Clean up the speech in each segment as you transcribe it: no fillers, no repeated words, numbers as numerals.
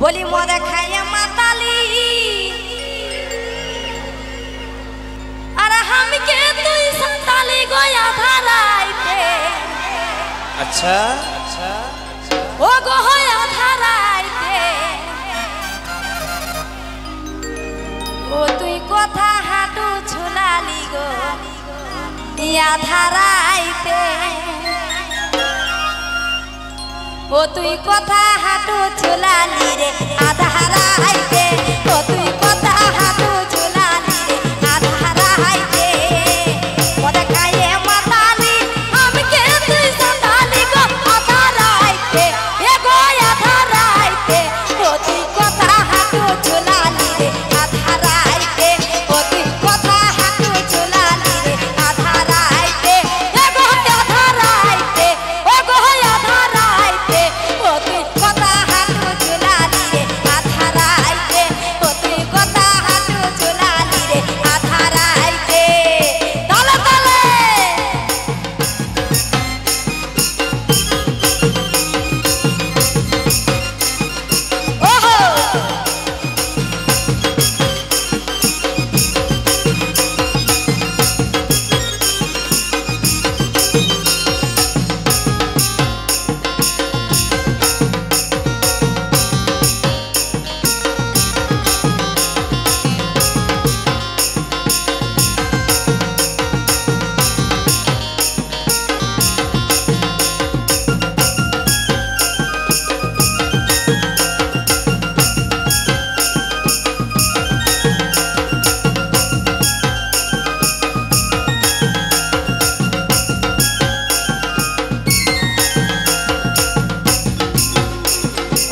बोली मद खाए माताली अरे हम के तू संताली गोया धराइते अच्छा ओ गोया धराइते ओ तुई कथा हाटू झुलाली गो या धराइते ओ तुई कथा हाटू झुलाली रे आधारा आइते ओ तुई कथा हाटू झुलाली रे आधारा आइते मद खाए माताली हम के तुई संताली गो आधारा आइते ए गो आधारा आइते ओ तुई कथा हाटू झुलाली रे आधारा आइते ओ तुई कथा हाटू झुलाली रे आधारा आइते ए गो आधारा आइते ओ गो आधारा आइते ओ तुई कथा हाटू झुलाली रे आधारा आइते ओ तुई कथा हाटू झुलाली रे आधारा आइते तले तले ओहो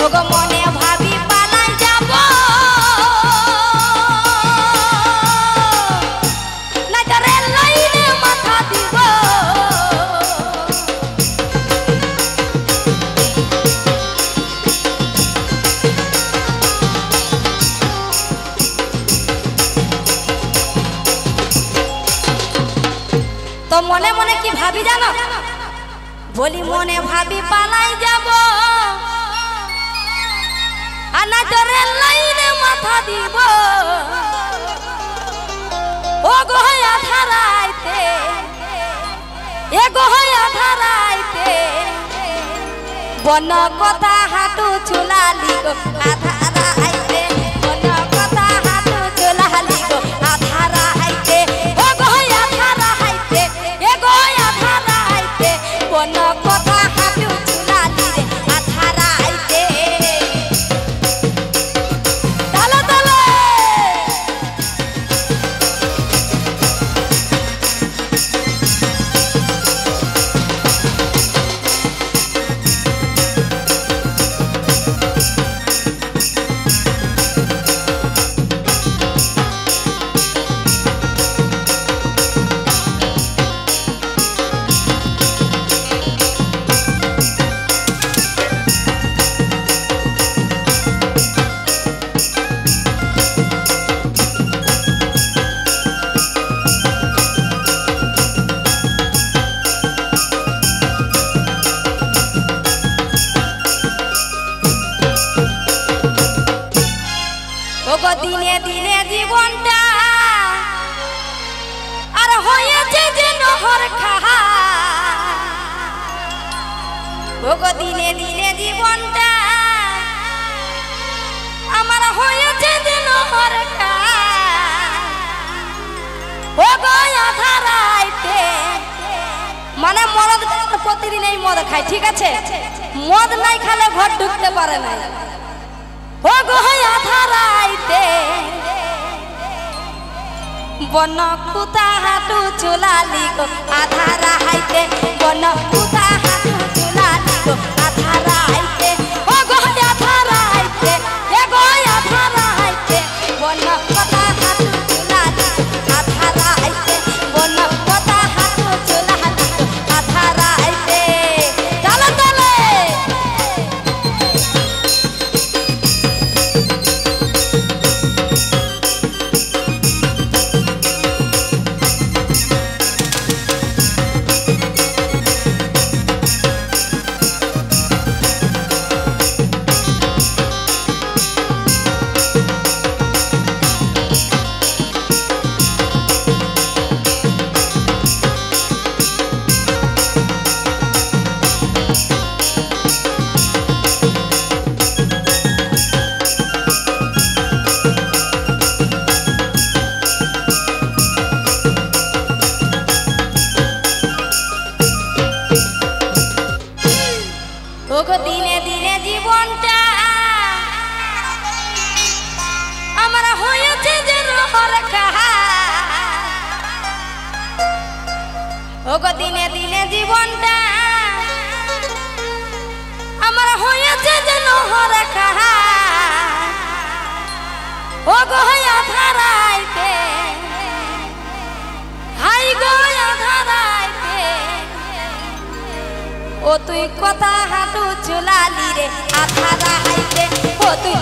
ওগো মনে ভাবি পালাই যাব না করে লাইনে মাথা দিব তো মনে মনে কি ভাবি জানো বলি মনে ভাবি পালাই যাব আনা জরে লাইনে মাথা দিব ও গো আধারাইতে এ গো আধারাইতে বন কথা হাটু চুলালি গো আধারাইতে বন কথা হাটু চুলালি গো আধারাইতে ও গো আধারাইতে এ গো আধারাইতে বন কথা হাটু চুলালি রে আধারাইতে তালে তালে ওগো দিনে দিনে জীবনটা আর হয়েছে যে নহর খাহা ওগো দিনে দিনে জীবনটা আমার হয়েছে যে নহর খাহা ওগো আধারাইতে মানে মদ প্রতিদিন এই মদ খায় ঠিক আছে মদ নাই খেলে ঘর ঢুকতে পারে না ও গো আধারাইতে বন কুতা হাটু চুলালি গো আধারাইতে বন কুতা হাটু চুলালি গো আধারাইতে ও গো আধারাইতে এ গো আধারাইতে বন কুতা হাটু চুলালি আধারাইতে বন কুতা হাটু চুলালি গো আধারাইতে তালে তালে দিনে দিনে জীবনটা আমার হয়েছে যেন হরেখা ও গো আধারাইতে হাই গো আধারাইতে ও তুই কথা হাঁটু চুলালি রে আধারাইতে ও তুই